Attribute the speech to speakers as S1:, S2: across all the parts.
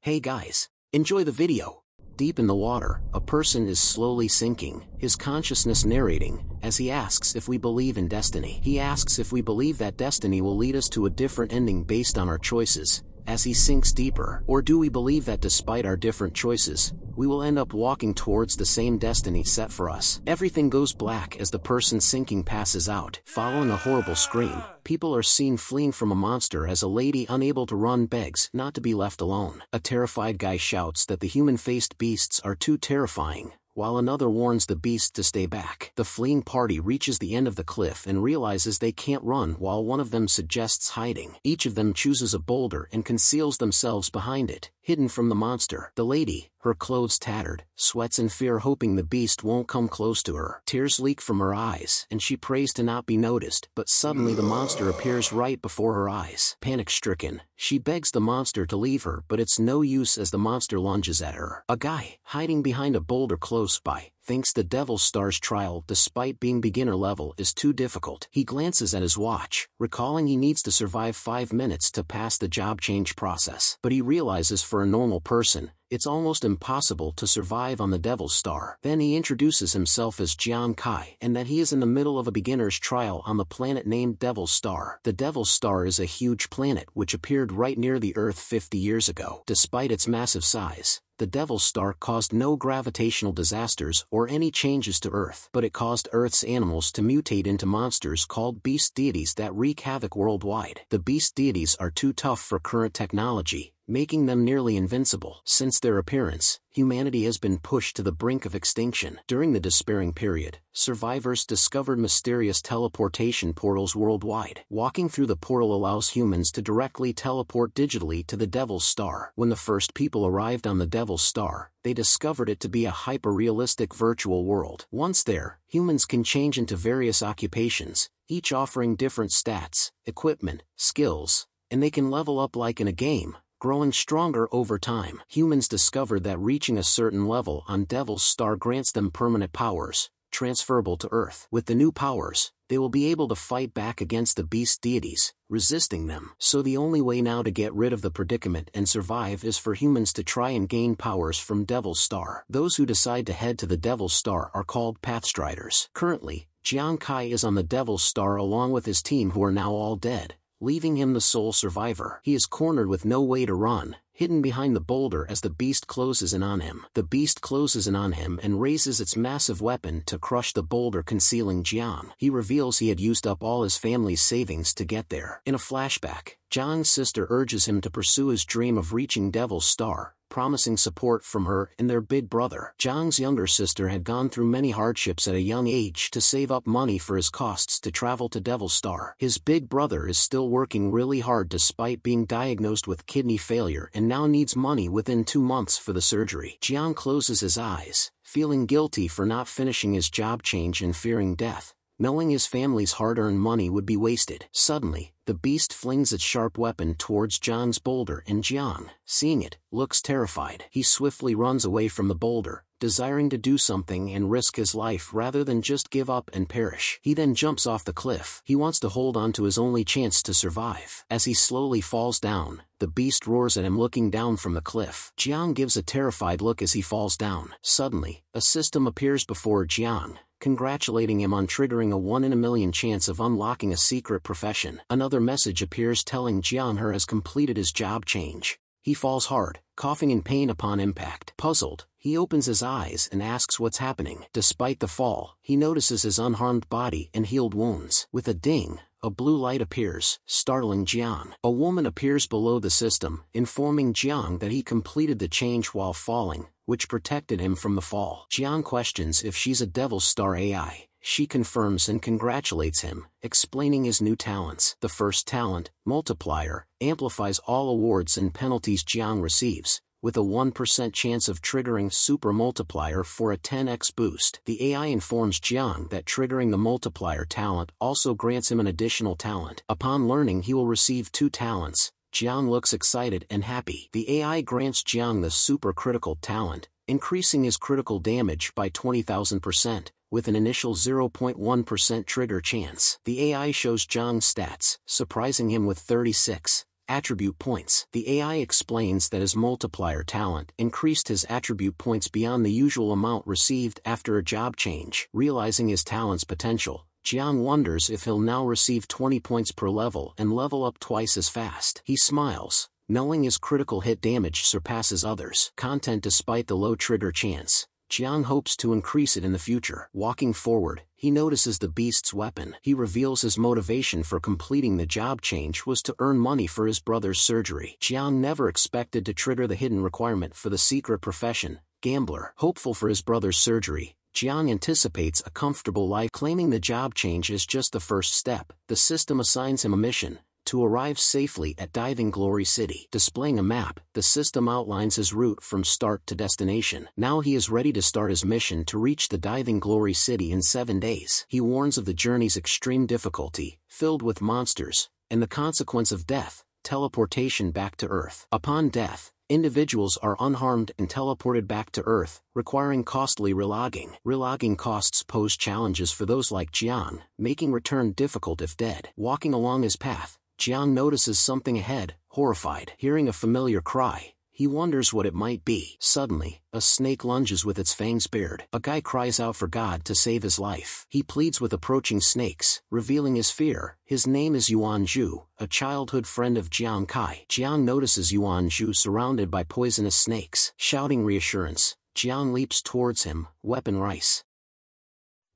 S1: Hey guys, enjoy the video. Deep in the water, a person is slowly sinking, his consciousness narrating, as he asks if we believe in destiny. He asks if we believe that destiny will lead us to a different ending based on our choices, as he sinks deeper. Or do we believe that despite our different choices, we will end up walking towards the same destiny set for us? Everything goes black as the person sinking passes out. Following a horrible scream, people are seen fleeing from a monster as a lady unable to run begs not to be left alone. A terrified guy shouts that the human-faced beasts are too terrifying, while another warns the beast to stay back. The fleeing party reaches the end of the cliff and realizes they can't run, while one of them suggests hiding. Each of them chooses a boulder and conceals themselves behind it, hidden from the monster. The lady, her clothes tattered, sweats in fear, hoping the beast won't come close to her. Tears leak from her eyes and she prays to not be noticed, but suddenly the monster appears right before her eyes. Panic-stricken, she begs the monster to leave her, but it's no use as the monster lunges at her. A guy, hiding behind a boulder close by, thinks the Devil Star's trial, despite being beginner level, is too difficult. He glances at his watch, recalling he needs to survive 5 minutes to pass the job change process. But he realizes for a normal person, it's almost impossible to survive on the Devil Star. Then he introduces himself as Jiang Kai, and that he is in the middle of a beginner's trial on the planet named Devil Star. The Devil Star is a huge planet which appeared right near the Earth 50 years ago. Despite its massive size, the Devil Star caused no gravitational disasters or any changes to Earth, but it caused Earth's animals to mutate into monsters called beast deities that wreak havoc worldwide. The beast deities are too tough for current technology, making them nearly invincible. Since their appearance, humanity has been pushed to the brink of extinction. During the despairing period, survivors discovered mysterious teleportation portals worldwide. Walking through the portal allows humans to directly teleport digitally to the Devil's Star. When the first people arrived on the Devil's Star, they discovered it to be a hyper-realistic virtual world. Once there, humans can change into various occupations, each offering different stats, equipment, skills, and they can level up like in a game, growing stronger over time. Humans discovered that reaching a certain level on Devil's Star grants them permanent powers, transferable to Earth. With the new powers, they will be able to fight back against the beast deities, resisting them. So the only way now to get rid of the predicament and survive is for humans to try and gain powers from Devil's Star. Those who decide to head to the Devil's Star are called Pathstriders. Currently, Jiang Kai is on the Devil's Star along with his team, who are now all dead, leaving him the sole survivor. He is cornered with no way to run, hidden behind the boulder as the beast closes in on him. The beast closes in on him and raises its massive weapon to crush the boulder concealing Jiang. He reveals he had used up all his family's savings to get there. In a flashback, Jiang's sister urges him to pursue his dream of reaching Devil's Star, promising support from her and their big brother. Jiang's younger sister had gone through many hardships at a young age to save up money for his costs to travel to Devil's Star. His big brother is still working really hard despite being diagnosed with kidney failure and now needs money within 2 months for the surgery. Jiang closes his eyes, feeling guilty for not finishing his job change and fearing death, knowing his family's hard-earned money would be wasted. Suddenly, the beast flings its sharp weapon towards Jiang's boulder, and Jiang, seeing it, looks terrified. He swiftly runs away from the boulder, desiring to do something and risk his life rather than just give up and perish. He then jumps off the cliff. He wants to hold on to his only chance to survive. As he slowly falls down, the beast roars at him, looking down from the cliff. Jiang gives a terrified look as he falls down. Suddenly, a system appears before Jiang, congratulating him on triggering a 1 in a million chance of unlocking a secret profession. Another message appears telling Jiang he has completed his job change. He falls hard, coughing in pain upon impact. Puzzled, he opens his eyes and asks what's happening. Despite the fall, he notices his unharmed body and healed wounds. With a ding, a blue light appears, startling Jiang. A woman appears below the system, informing Jiang that he completed the change while falling, which protected him from the fall. Jiang questions if she's a Devil's Star AI. She confirms and congratulates him, explaining his new talents. The first talent, Multiplier, amplifies all awards and penalties Jiang receives, with a 1% chance of triggering Super Multiplier for a 10x boost. The AI informs Jiang that triggering the Multiplier talent also grants him an additional talent. Upon learning he will receive 2 talents, Jiang looks excited and happy. The AI grants Jiang the Super Critical talent, increasing his critical damage by 20,000%, with an initial 0.1% trigger chance. The AI shows Jiang's stats, surprising him with 36 Attribute points. The AI explains that his multiplier talent increased his attribute points beyond the usual amount received after a job change. Realizing his talent's potential, Jiang wonders if he'll now receive 20 points per level and level up twice as fast. He smiles, knowing his critical hit damage surpasses others' content despite the low trigger chance. Jiang hopes to increase it in the future. Walking forward, he notices the beast's weapon. He reveals his motivation for completing the job change was to earn money for his brother's surgery. Jiang never expected to trigger the hidden requirement for the secret profession, gambler. Hopeful for his brother's surgery, Jiang anticipates a comfortable life. Claiming the job change is just the first step, the system assigns him a mission: to arrive safely at Diving Glory City. Displaying a map, the system outlines his route from start to destination. Now he is ready to start his mission to reach the Diving Glory City in 7 days. He warns of the journey's extreme difficulty, filled with monsters, and the consequence of death, teleportation back to Earth. Upon death, individuals are unharmed and teleported back to Earth, requiring costly relogging. Relogging costs pose challenges for those like Jiang, making return difficult if dead. Walking along his path, Jiang notices something ahead. Horrified, hearing a familiar cry, he wonders what it might be. Suddenly, a snake lunges with its fangs bared. A guy cries out for God to save his life. He pleads with approaching snakes, revealing his fear. His name is Yuan Zhu, a childhood friend of Jiang Kai. Jiang notices Yuan Zhu surrounded by poisonous snakes. Shouting reassurance, Jiang leaps towards him, weapon rice.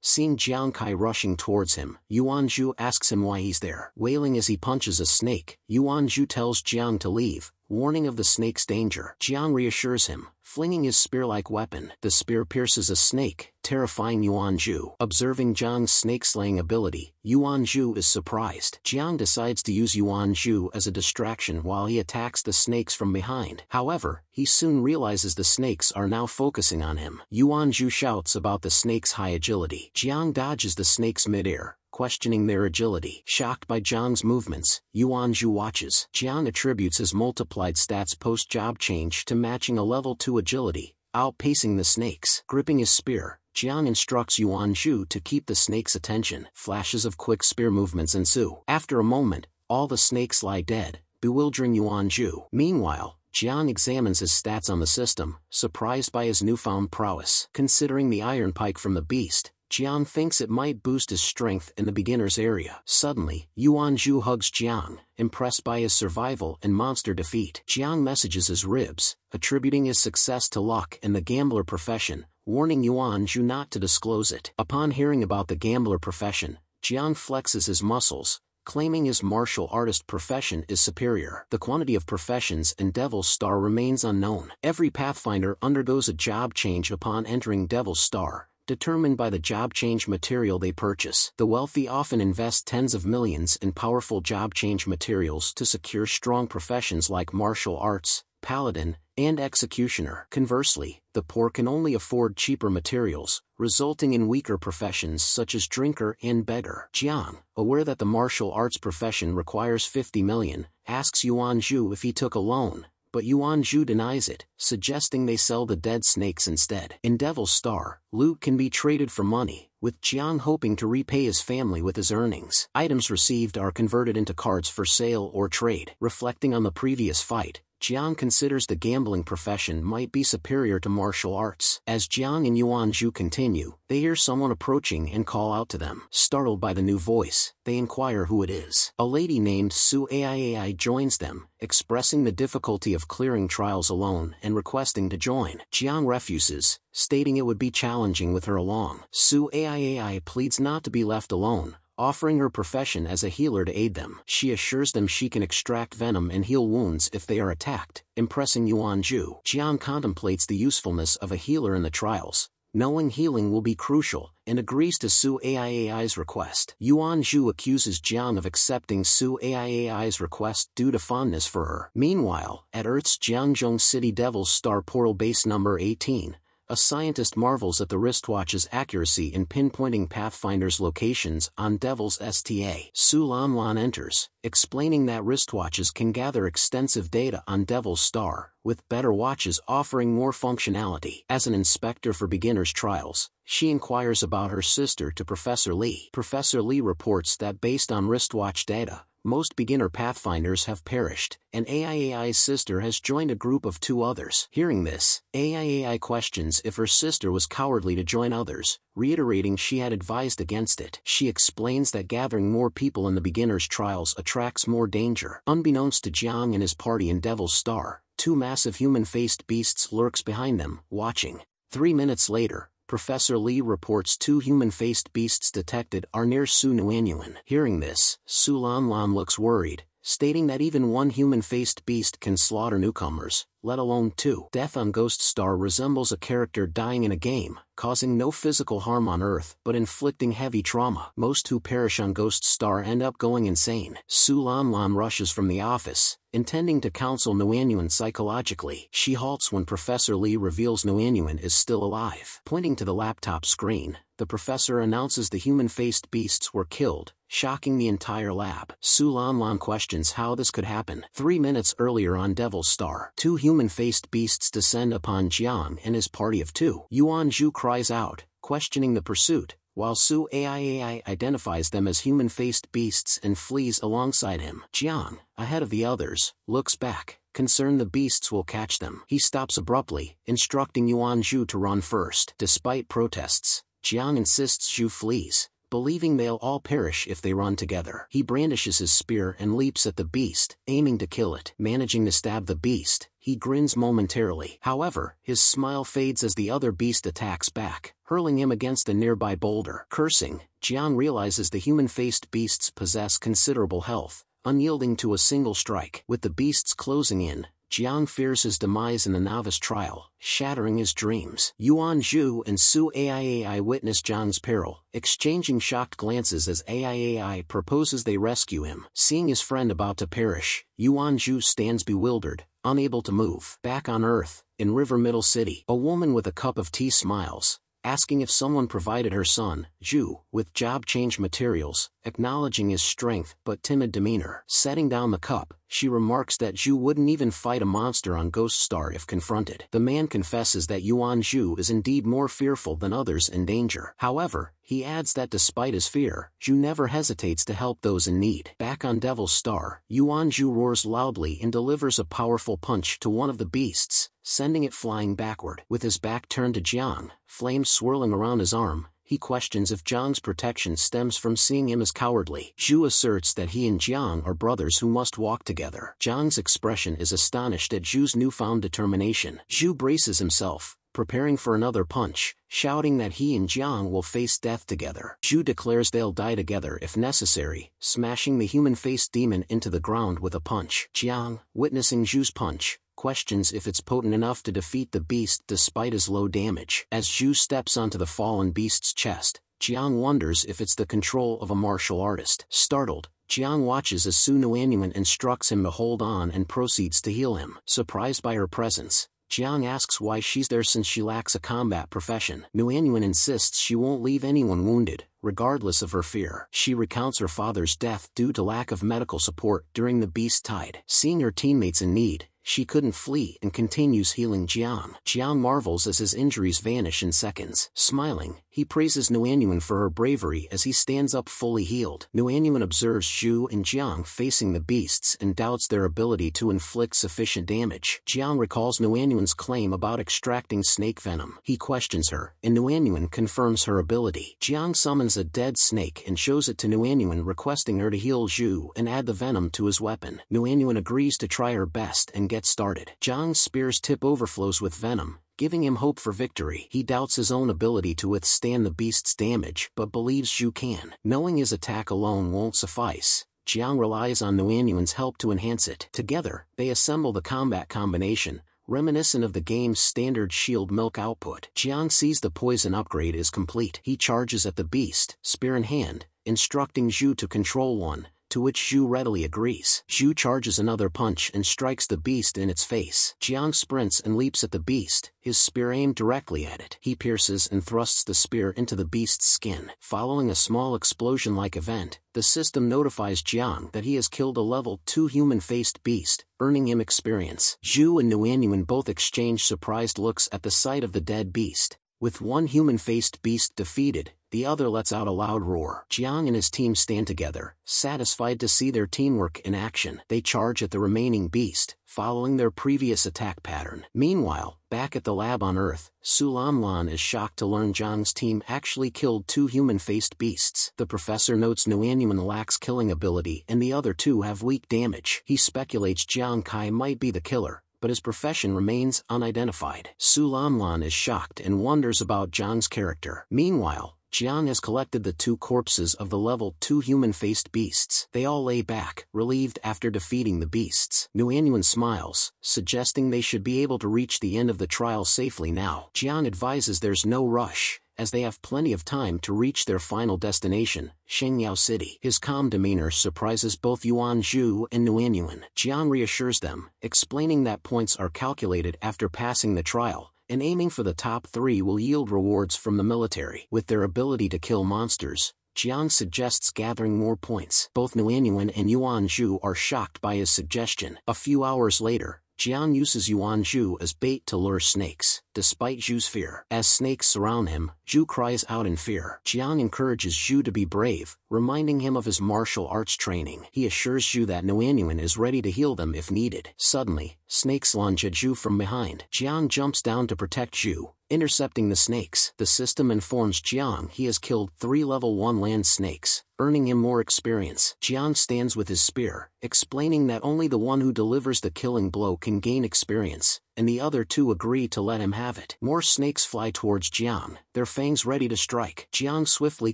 S1: Seeing Jiang Kai rushing towards him, Yuan Zhu asks him why he's there. Wailing as he punches a snake, Yuan Zhu tells Jiang to leave, warning of the snake's danger. Jiang reassures him, flinging his spear-like weapon. The spear pierces a snake, terrifying Yuan Zhu. Observing Jiang's snake-slaying ability, Yuan Zhu is surprised. Jiang decides to use Yuan Zhu as a distraction while he attacks the snakes from behind. However, he soon realizes the snakes are now focusing on him. Yuan Zhu shouts about the snake's high agility. Jiang dodges the snakes mid-air, questioning their agility. Shocked by Jiang's movements, Yuan Zhu watches. Jiang attributes his multiplied stats post-job change to matching a level 2 agility, outpacing the snakes. Gripping his spear, Jiang instructs Yuan Zhu to keep the snake's attention. Flashes of quick spear movements ensue. After a moment, all the snakes lie dead, bewildering Yuan Zhu. Meanwhile, Jiang examines his stats on the system, surprised by his newfound prowess. Considering the iron pike from the beast, Jiang thinks it might boost his strength in the beginner's area. Suddenly, Yuan Zhu hugs Jiang, impressed by his survival and monster defeat. Jiang messages his ribs, attributing his success to luck and the gambler profession, warning Yuan Zhu not to disclose it. Upon hearing about the gambler profession, Jiang flexes his muscles, claiming his martial artist profession is superior. The quantity of professions in Devil's Star remains unknown. Every Pathfinder undergoes a job change upon entering Devil's Star, determined by the job change material they purchase. The wealthy often invest tens of millions in powerful job change materials to secure strong professions like martial arts, paladin, and executioner. Conversely, the poor can only afford cheaper materials, resulting in weaker professions such as drinker and beggar. Jiang, aware that the martial arts profession requires 50 million, asks Yuan Zhu if he took a loan, but Yuan Zhu denies it, suggesting they sell the dead snakes instead. In Devil's Star, loot can be traded for money, with Jiang hoping to repay his family with his earnings. Items received are converted into cards for sale or trade. Reflecting on the previous fight, Jiang considers the gambling profession might be superior to martial arts. As Jiang and Yuan Zhu continue, they hear someone approaching and call out to them. Startled by the new voice, they inquire who it is. A lady named Su Ai joins them, expressing the difficulty of clearing trials alone and requesting to join. Jiang refuses, stating it would be challenging with her along. Su Ai pleads not to be left alone, offering her profession as a healer to aid them. She assures them she can extract venom and heal wounds if they are attacked, impressing Yuan Zhu. Jiang contemplates the usefulness of a healer in the trials, knowing healing will be crucial, and agrees to Su Ai's request. Yuan Zhu accuses Jiang of accepting Su Ai's request due to fondness for her. Meanwhile, at Earth's Jiangzhong City Devil's Star Portal Base Number 18, a scientist marvels at the wristwatch's accuracy in pinpointing Pathfinder's locations on Devil's STA. Su Lanlan enters, explaining that wristwatches can gather extensive data on Devil's Star, with better watches offering more functionality. As an inspector for beginners' trials, she inquires about her sister to Professor Li. Professor Li reports that based on wristwatch data, Most beginner pathfinders have perished, and AI's sister has joined a group of 2 others. Hearing this, AI questions if her sister was cowardly to join others, reiterating she had advised against it. She explains that gathering more people in the beginner's trials attracts more danger. Unbeknownst to Jiang and his party in Devil's Star, 2 massive human-faced beasts lurks behind them, watching. 3 minutes later, Professor Lee reports 2 human-faced beasts detected are near Su Nuanyuan. Hearing this, Su Lanlan looks worried, stating that even 1 human-faced beast can slaughter newcomers, let alone 2. Death on Ghost Star resembles a character dying in a game, causing no physical harm on Earth but inflicting heavy trauma. Most who perish on Ghost Star end up going insane. Su Lanlan rushes from the office, intending to counsel Nuanyuan psychologically. She halts when Professor Lee reveals Nuanyuan is still alive. Pointing to the laptop screen, the professor announces the human-faced beasts were killed, shocking the entire lab. Su Lanlan questions how this could happen. 3 minutes earlier on Devil's Star, 2 human-faced beasts descend upon Jiang and his party of 2. Yuan Zhu cries out, questioning the pursuit, while Su AI identifies them as human-faced beasts and flees alongside him. Jiang, ahead of the others, looks back, concerned the beasts will catch them. He stops abruptly, instructing Yuan Zhu to run first. Despite protests, Jiang insists Zhu flees, believing they'll all perish if they run together. He brandishes his spear and leaps at the beast, aiming to kill it. Managing to stab the beast, he grins momentarily. However, his smile fades as the other beast attacks back, hurling him against a nearby boulder. Cursing, Jiang realizes the human-faced beasts possess considerable health, unyielding to a single strike. With the beasts closing in, Jiang fears his demise in the novice trial, shattering his dreams. Yuan Zhu and Su AI witness Jiang's peril, exchanging shocked glances as AI proposes they rescue him. Seeing his friend about to perish, Yuan Zhu stands bewildered, unable to move. Back on Earth, in River Middle City, a woman with a cup of tea smiles, asking if someone provided her son, Zhu, with job change materials, acknowledging his strength but timid demeanor. Setting down the cup, she remarks that Zhu wouldn't even fight a monster on Ghost Star if confronted. The man confesses that Yuan Zhu is indeed more fearful than others in danger. However, he adds that despite his fear, Zhu never hesitates to help those in need. Back on Devil's Star, Yuan Zhu roars loudly and delivers a powerful punch to one of the beasts, sending it flying backward. With his back turned to Jiang, flames swirling around his arm, he questions if Jiang's protection stems from seeing him as cowardly. Zhu asserts that he and Jiang are brothers who must walk together. Jiang's expression is astonished at Zhu's newfound determination. Zhu braces himself, preparing for another punch, shouting that he and Jiang will face death together. Zhu declares they'll die together if necessary, smashing the human-faced demon into the ground with a punch. Jiang, witnessing Zhu's punch, questions if it's potent enough to defeat the beast despite his low damage. As Zhu steps onto the fallen beast's chest, Jiang wonders if it's the control of a martial artist. Startled, Jiang watches as Su Nuanyuan instructs him to hold on and proceeds to heal him. Surprised by her presence, Jiang asks why she's there since she lacks a combat profession. Nuanyuan insists she won't leave anyone wounded, regardless of her fear. She recounts her father's death due to lack of medical support during the beast tide. Seeing her teammates in need, she couldn't flee and continues healing Jiang. Jiang marvels as his injuries vanish in seconds. Smiling, he praises Nuanyuan for her bravery as he stands up fully healed. Nuanyuan observes Zhu and Jiang facing the beasts and doubts their ability to inflict sufficient damage. Jiang recalls Nuanyuan's claim about extracting snake venom. He questions her, and Nuanyuan confirms her ability. Jiang summons a dead snake and shows it to Nuanyuan, requesting her to heal Zhu and add the venom to his weapon. Nuanyuan agrees to try her best and get started. Jiang's spear's tip overflows with venom, giving him hope for victory. He doubts his own ability to withstand the beast's damage but believes Zhu can. Knowing his attack alone won't suffice, Jiang relies on Nuanyuan's help to enhance it. Together, they assemble the combat combination, reminiscent of the game's standard shield milk output. Jiang sees the poison upgrade is complete. He charges at the beast, spear in hand, instructing Zhu to control one, to which Zhu readily agrees. Zhu charges another punch and strikes the beast in its face. Jiang sprints and leaps at the beast, his spear aimed directly at it. He pierces and thrusts the spear into the beast's skin. Following a small explosion-like event, the system notifies Jiang that he has killed a level 2 human-faced beast, earning him experience. Zhu and Nuanyuan both exchange surprised looks at the sight of the dead beast. With one human-faced beast defeated, the other lets out a loud roar. Jiang and his team stand together, satisfied to see their teamwork in action. They charge at the remaining beast, following their previous attack pattern. Meanwhile, back at the lab on Earth, Su Lanlan is shocked to learn Jiang's team actually killed 2 human-faced beasts. The professor notes Nguyen lacks killing ability and the other 2 have weak damage. He speculates Jiang Kai might be the killer, but his profession remains unidentified. Su Lanlan is shocked and wonders about Jiang's character. Meanwhile, Jiang has collected the 2 corpses of the level 2 human-faced beasts. They all lay back, relieved after defeating the beasts. Nguyen smiles, suggesting they should be able to reach the end of the trial safely now. Jiang advises there's no rush, as they have plenty of time to reach their final destination, Shengyao City. His calm demeanor surprises both Yuan Zhu and Nguyen. Jiang reassures them, explaining that points are calculated after passing the trial, and aiming for the top 3 will yield rewards from the military. With their ability to kill monsters, Jiang suggests gathering more points. Both Nguyen and Yuan Zhu are shocked by his suggestion. A few hours later, Jiang uses Yuan Zhu as bait to lure snakes, despite Zhu's fear. As snakes surround him, Zhu cries out in fear. Jiang encourages Zhu to be brave, reminding him of his martial arts training. He assures Zhu that Nguyen is ready to heal them if needed. Suddenly, snakes lunge at Zhu from behind. Jiang jumps down to protect Zhu, intercepting the snakes. The system informs Jiang he has killed 3 level 1 land snakes, earning him more experience. Jiang stands with his spear, explaining that only the one who delivers the killing blow can gain experience, and the other 2 agree to let him have it. More snakes fly towards Jiang, their fangs ready to strike. Jiang swiftly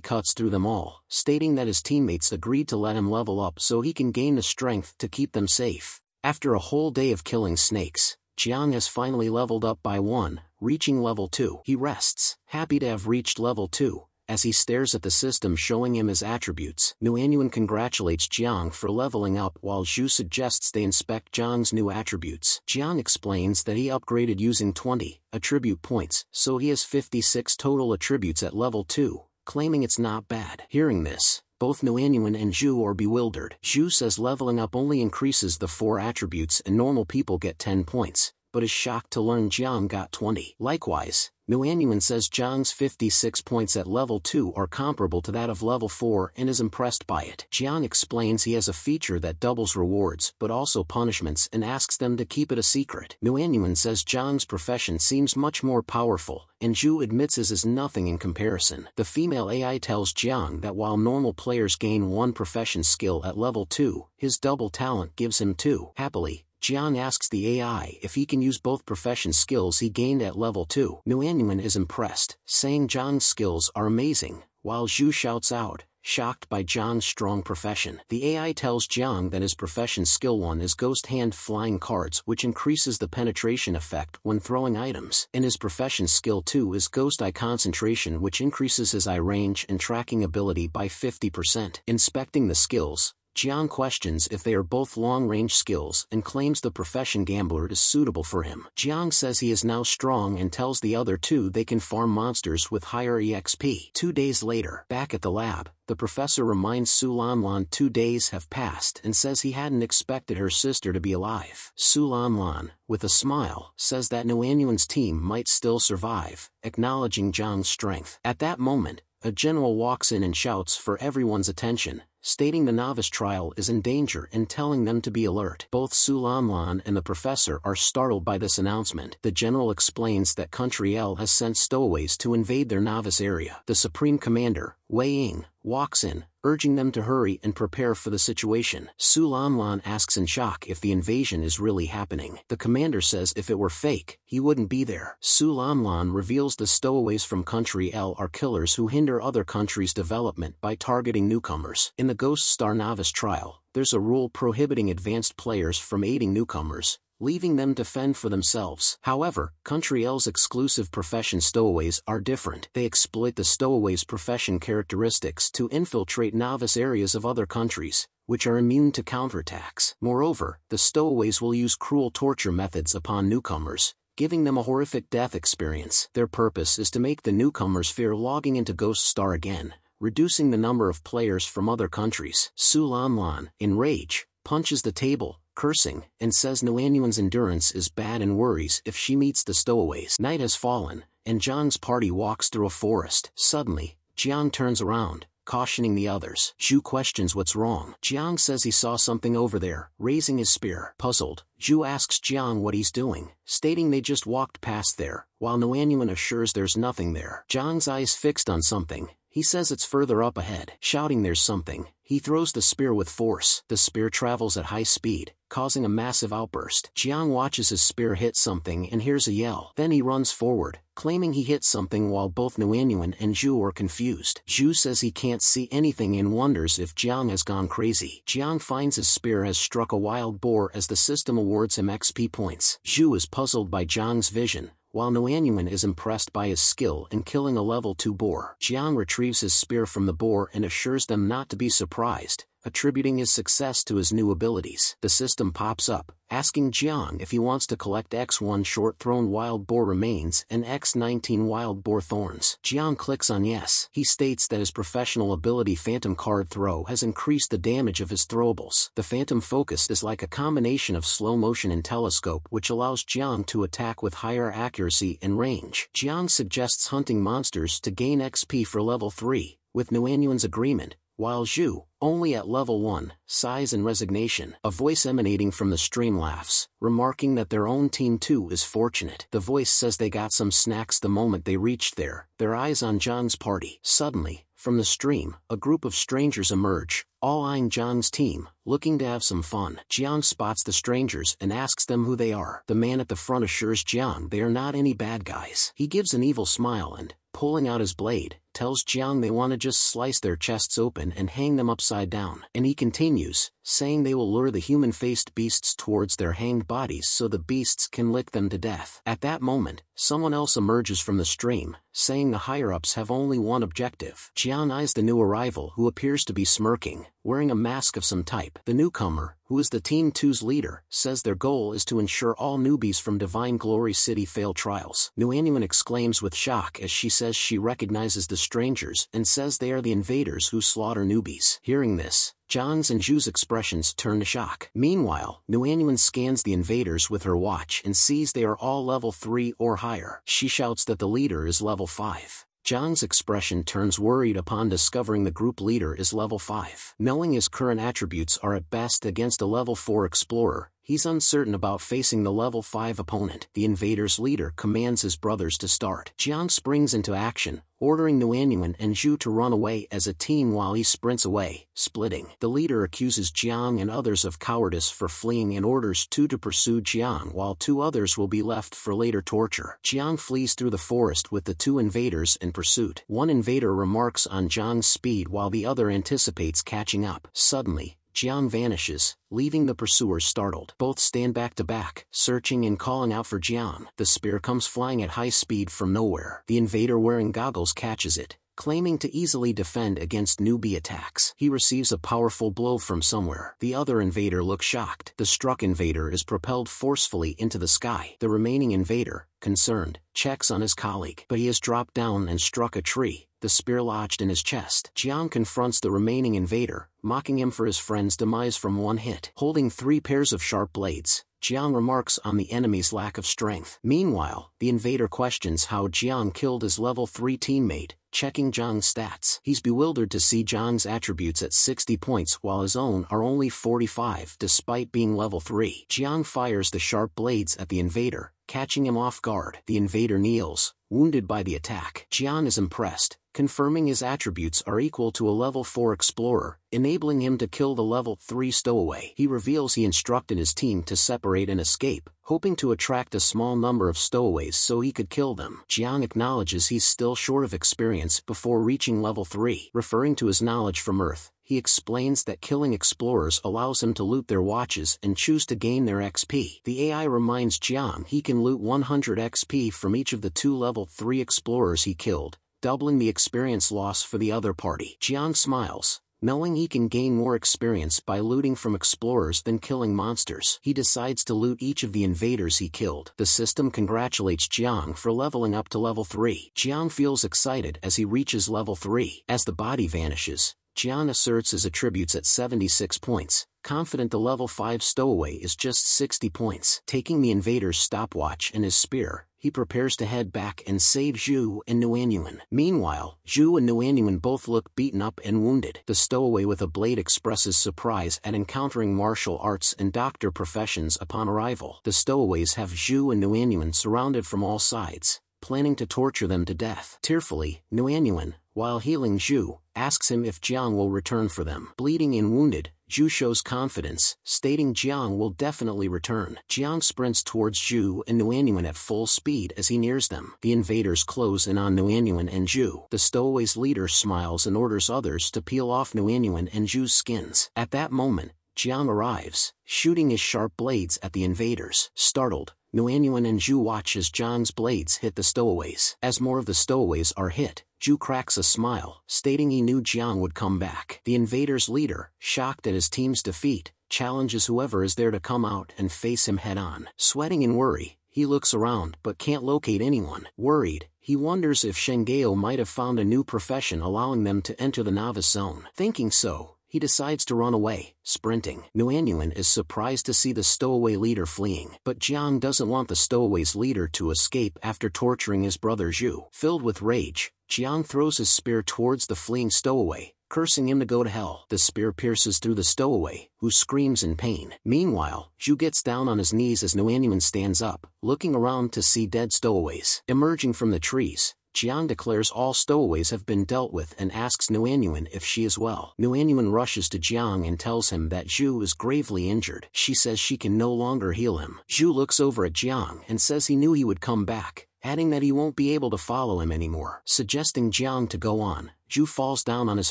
S1: cuts through them all, stating that his teammates agreed to let him level up so he can gain the strength to keep them safe. After a whole day of killing snakes, Jiang has finally leveled up by 1, reaching level 2. He rests, happy to have reached level 2, as he stares at the system showing him his attributes. Nguyen congratulates Jiang for leveling up while Zhu suggests they inspect Jiang's new attributes. Jiang explains that he upgraded using 20 attribute points, so he has 56 total attributes at level 2, claiming it's not bad. Hearing this, both Nguyen and Zhu are bewildered. Zhu says leveling up only increases the 4 attributes and normal people get 10 points, but is shocked to learn Jiang got 20. Likewise, Nguyen says Jiang's 56 points at level 2 are comparable to that of level 4 and is impressed by it. Jiang explains he has a feature that doubles rewards but also punishments and asks them to keep it a secret. Nguyen says Jiang's profession seems much more powerful, and Zhu admits his is nothing in comparison. The female AI tells Jiang that while normal players gain 1 profession skill at level 2, his double talent gives him 2. Happily, Jiang asks the AI if he can use both profession skills he gained at level 2. Nguyen is impressed, saying Jiang's skills are amazing, while Zhu shouts out, shocked by Jiang's strong profession. The AI tells Jiang that his profession skill 1 is Ghost Hand Flying Cards, which increases the penetration effect when throwing items, and his profession skill 2 is Ghost Eye Concentration, which increases his eye range and tracking ability by 50%. Inspecting the skills, Jiang questions if they are both long-range skills and claims the profession gambler is suitable for him. Jiang says he is now strong and tells the other 2 they can farm monsters with higher EXP. 2 days later, back at the lab, the professor reminds Su Lanlan 2 days have passed and says he hadn't expected her sister to be alive. Su Lanlan, with a smile, says that Nguyen's team might still survive, acknowledging Jiang's strength. At that moment, a general walks in and shouts for everyone's attention, stating the novice trial is in danger and telling them to be alert. Both Su Lanlan and the professor are startled by this announcement. The general explains that Country L has sent stowaways to invade their novice area. The supreme commander, Wei Ying, walks in, urging them to hurry and prepare for the situation. Su Lanlan asks in shock if the invasion is really happening. The commander says if it were fake, he wouldn't be there. Su Lanlan reveals the stowaways from Country L are killers who hinder other countries' development by targeting newcomers. In the Ghost Star Novice Trial, there's a rule prohibiting advanced players from aiding newcomers, leaving them to fend for themselves. However, Country L's exclusive profession stowaways are different. They exploit the stowaways' profession characteristics to infiltrate novice areas of other countries, which are immune to counterattacks. Moreover, the stowaways will use cruel torture methods upon newcomers, giving them a horrific death experience. Their purpose is to make the newcomers fear logging into Ghost Star again, reducing the number of players from other countries. Su Lanlan, in rage, punches the table, cursing, and says Nguyen's endurance is bad and worries if she meets the stowaways. Night has fallen, and Zhang's party walks through a forest. Suddenly, Jiang turns around, cautioning the others. Zhu questions what's wrong. Jiang says he saw something over there, raising his spear. Puzzled, Zhu asks Jiang what he's doing, stating they just walked past there, while Nguyen assures there's nothing there. Jiang's eyes fixed on something. He says it's further up ahead. Shouting there's something, he throws the spear with force. The spear travels at high speed, causing a massive outburst. Jiang watches his spear hit something and hears a yell. Then he runs forward, claiming he hit something while both Nguyen and Zhu are confused. Zhu says he can't see anything and wonders if Jiang has gone crazy. Jiang finds his spear has struck a wild boar as the system awards him XP points. Zhu is puzzled by Jiang's vision, while Nguyen is impressed by his skill in killing a level 2 boar. Jiang retrieves his spear from the boar and assures them not to be surprised, attributing his success to his new abilities. The system pops up, asking Jiang if he wants to collect X1 short-thrown wild boar remains and X19 wild boar thorns. Jiang clicks on yes. He states that his professional ability Phantom Card Throw has increased the damage of his throwables. The Phantom Focus is like a combination of slow motion and telescope which allows Jiang to attack with higher accuracy and range. Jiang suggests hunting monsters to gain XP for level 3, with Nguyen's agreement, while Zhu, only at level 1, sighs in resignation. A voice emanating from the stream laughs, remarking that their own team too is fortunate. The voice says they got some snacks the moment they reached there, their eyes on Jiang's party. Suddenly, from the stream, a group of strangers emerge, all eyeing Jiang's team, looking to have some fun. Jiang spots the strangers and asks them who they are. The man at the front assures Jiang they are not any bad guys. He gives an evil smile and, pulling out his blade, tells Jiang they want to just slice their chests open and hang them upside down. And he continues, saying they will lure the human-faced beasts towards their hanged bodies so the beasts can lick them to death. At that moment, someone else emerges from the stream, saying the higher-ups have only one objective. Jiang eyes the new arrival who appears to be smirking, wearing a mask of some type. The newcomer, who is the Team 2's leader, says their goal is to ensure all newbies from Divine Glory City fail trials. Nguyen exclaims with shock as she says she recognizes the strangers and says they are the invaders who slaughter newbies. Hearing this, Jiang's and Zhu's expressions turn to shock. Meanwhile, Nguyen scans the invaders with her watch and sees they are all level 3 or higher. She shouts that the leader is level 5. Jiang's expression turns worried upon discovering the group leader is level 5. Knowing his current attributes are at best against a level 4 explorer, he's uncertain about facing the level 5 opponent. The invader's leader commands his brothers to start. Jiang springs into action, ordering Nguyen and Zhu to run away as a team while he sprints away, splitting. The leader accuses Jiang and others of cowardice for fleeing and orders 2 to pursue Jiang while 2 others will be left for later torture. Jiang flees through the forest with the 2 invaders in pursuit. One invader remarks on Jiang's speed while the other anticipates catching up. Suddenly, Jiang vanishes, leaving the pursuers startled. Both stand back to back, searching and calling out for Jiang. The spear comes flying at high speed from nowhere. The invader wearing goggles catches it, claiming to easily defend against newbie attacks. He receives a powerful blow from somewhere. The other invader looks shocked. The struck invader is propelled forcefully into the sky. The remaining invader, concerned, checks on his colleague, but he has dropped down and struck a tree, the spear lodged in his chest. Jiang confronts the remaining invader, mocking him for his friend's demise from one hit. Holding 3 pairs of sharp blades, Jiang remarks on the enemy's lack of strength. Meanwhile, the invader questions how Jiang killed his level 3 teammate, checking Jiang's stats. He's bewildered to see Jiang's attributes at 60 points while his own are only 45 despite being level 3. Jiang fires the sharp blades at the invader, catching him off guard. The invader kneels, wounded by the attack. Jiang is impressed, confirming his attributes are equal to a level 4 explorer, enabling him to kill the level 3 stowaway. He reveals he instructed his team to separate and escape, hoping to attract a small number of stowaways so he could kill them. Jiang acknowledges he's still short of experience before reaching level 3. Referring to his knowledge from Earth, he explains that killing explorers allows him to loot their watches and choose to gain their XP. The AI reminds Jiang he can loot 100 XP from each of the 2 level 3 explorers he killed, doubling the experience loss for the other party. Jiang smiles, knowing he can gain more experience by looting from explorers than killing monsters. He decides to loot each of the invaders he killed. The system congratulates Jiang for leveling up to level 3. Jiang feels excited as he reaches level 3. As the body vanishes, Jiang asserts his attributes at 76 points, confident the level 5 stowaway is just 60 points. Taking the invader's stopwatch and his spear, he prepares to head back and save Zhu and Nuanyuan. Meanwhile, Zhu and Nuanyuan both look beaten up and wounded. The stowaway with a blade expresses surprise at encountering martial arts and doctor professions upon arrival. The stowaways have Zhu and Nuanyuan surrounded from all sides, planning to torture them to death. Tearfully, Nuanyuan, while healing Zhu, asks him if Jiang will return for them. Bleeding and wounded, Zhu shows confidence, stating Jiang will definitely return. Jiang sprints towards Zhu and Nuanyuan at full speed as he nears them. The invaders close in on Nuanyuan and Zhu. The stowaway's leader smiles and orders others to peel off Nuanyuan and Zhu's skins. At that moment, Jiang arrives, shooting his sharp blades at the invaders. Startled, Nuanyuan and Zhu watch as Jiang's blades hit the stowaways. As more of the stowaways are hit, Zhu cracks a smile, stating he knew Jiang would come back. The invaders' leader, shocked at his team's defeat, challenges whoever is there to come out and face him head-on. Sweating in worry, he looks around but can't locate anyone. Worried, he wonders if Shengao might have found a new profession allowing them to enter the novice zone. Thinking so, he decides to run away, sprinting. Nuanyuan is surprised to see the stowaway leader fleeing, but Jiang doesn't want the stowaway's leader to escape after torturing his brother Zhu. Filled with rage, Jiang throws his spear towards the fleeing stowaway, cursing him to go to hell. The spear pierces through the stowaway, who screams in pain. Meanwhile, Zhu gets down on his knees as Nuanyuan stands up, looking around to see dead stowaways. Emerging from the trees, Jiang declares all stowaways have been dealt with and asks Nuanyuan if she is well. Nuanyuan rushes to Jiang and tells him that Zhu is gravely injured. She says she can no longer heal him. Zhu looks over at Jiang and says he knew he would come back, adding that he won't be able to follow him anymore. Suggesting Jiang to go on, Zhu falls down on his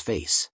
S1: face,